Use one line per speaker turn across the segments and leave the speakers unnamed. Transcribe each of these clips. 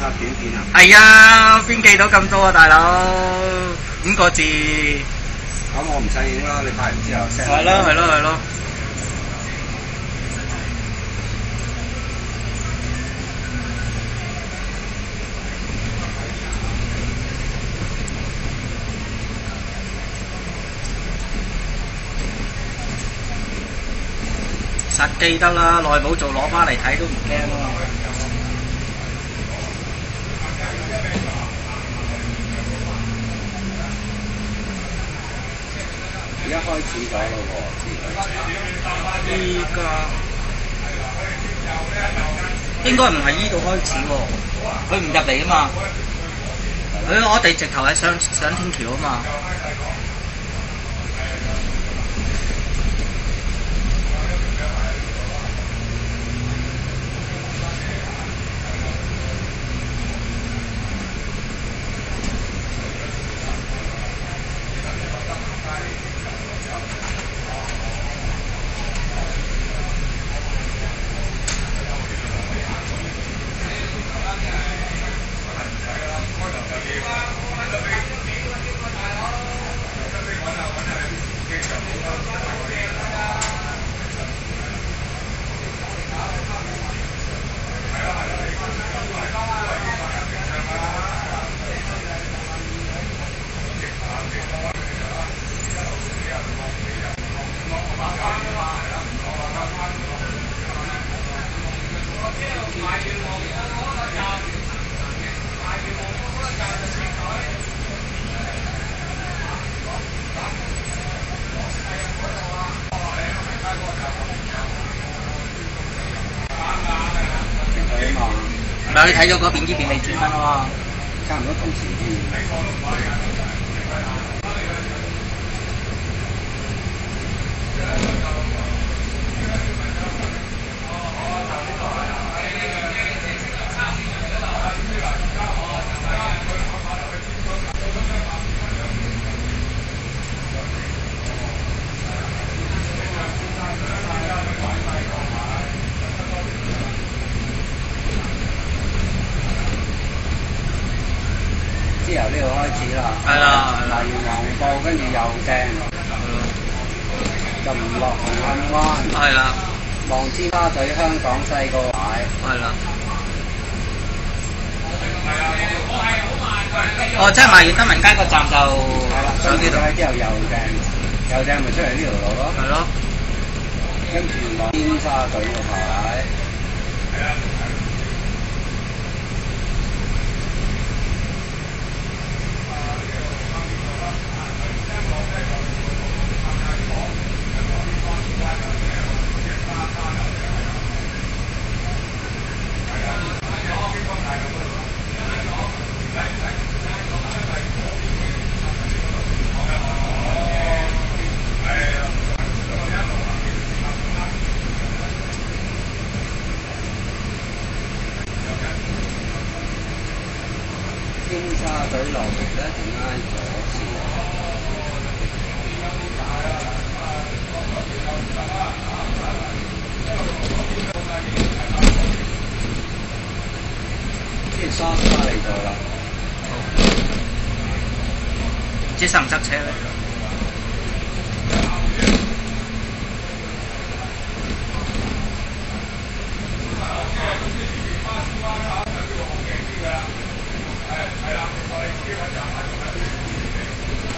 啊，短片啊？
係啊，邊記到咁多啊，大佬？5個字。
咁我唔使影啦，你拍完之後 send。
係咯係咯係咯。實記得啦，耐冇做攞翻嚟睇都唔驚咯。
而家開始咗咯喎，
依家應該唔係依度開始喎，佢唔入嚟啊嘛。我哋直頭係上天橋啊嘛。唔係你睇咗嗰邊呢邊未轉分喎？
差唔多同時見。由呢度開始啦，
係啦，
嚟完黃埔跟住右正，就唔落紅磡灣，
係啦，
望尖沙咀香港西個位，
係啦。哦，即係賣完德民街個站就
係啦，上呢度之後右正咪出嚟呢條路咯，
係咯，
跟住望尖沙咀個牌。尖沙咀落嚟咧，就挨左線。即係沙嚟咗啦。
唔知塞唔塞車咧？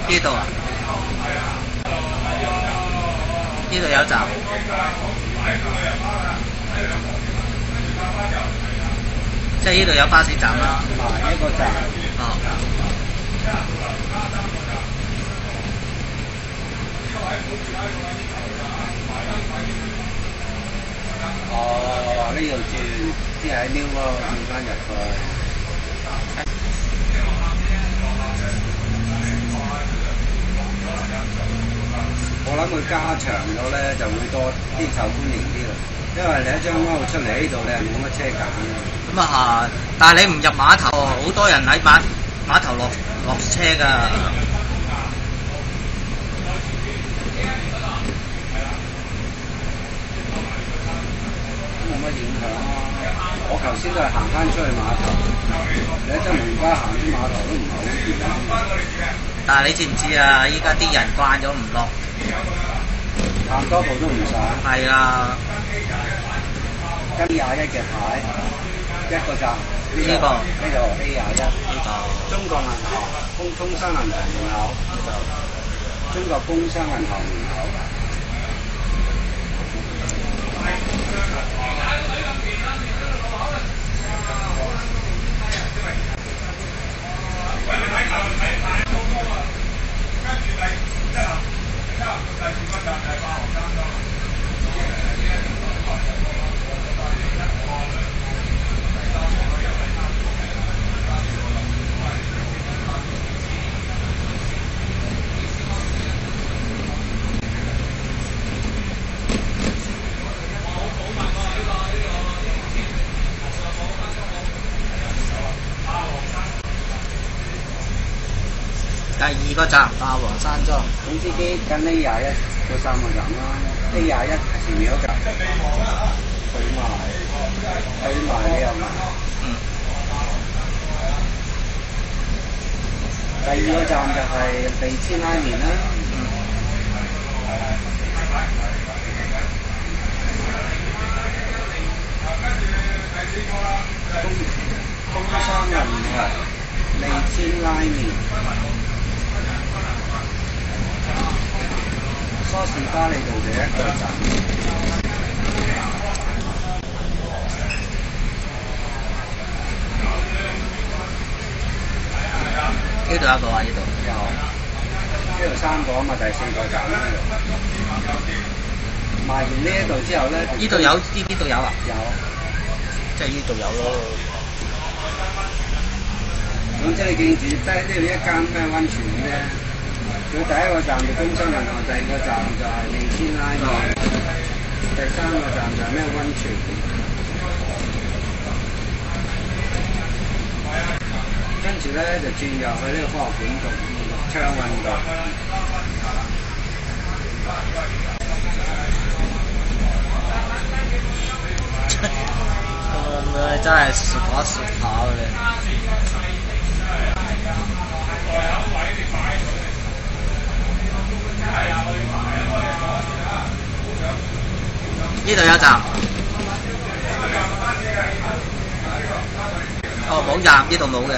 呢度啊？呢度有站。即係呢度有巴士站啦。
一個站。
哦。
哦，呢度轉，即係喺 New 嗰度轉翻入去。我諗佢加長咗咧，就會多啲受歡迎啲啦。因為你一張勾出嚟呢度，你係冇乜車揀嘅。
咁啊係，但係你唔入碼頭，好多人喺碼頭落車㗎。
冇乜影響啊！我頭先都係行翻出去碼頭。家行啲碼頭都唔係好遠，
但係你知唔知啊？依家啲人慣咗唔落，
行多步都唔使。
係啊，
跟21嘅牌，一個站。
呢個
呢度 A21，
呢個
中國銀行、通商銀行門口，中國工商銀行門口。
第二個站霸王山莊，
總之啲跟 A21嗰3個站啦，A21前面嗰架，佢埋你又埋。第2個站就係地氈拉麵啦。工商銀行地氈拉麵。梳士巴利道第1個站，
呢度有一個啊，呢度
有，呢度3個啊嘛，第4個站呢度。賣完呢一度之後咧，
呢度有，呢度有啊？
有，
即係呢度有咯。
總之你記住，呢度一間咩溫泉啫。佢第1個站就工商銀行，第2個站就係地氈拉麵，第3個站就係咩溫泉。跟住咧就轉入去呢個科學館度，暢運道。
真係蝕跑嘅。呢度有站，哦冇站，呢度冇嘅。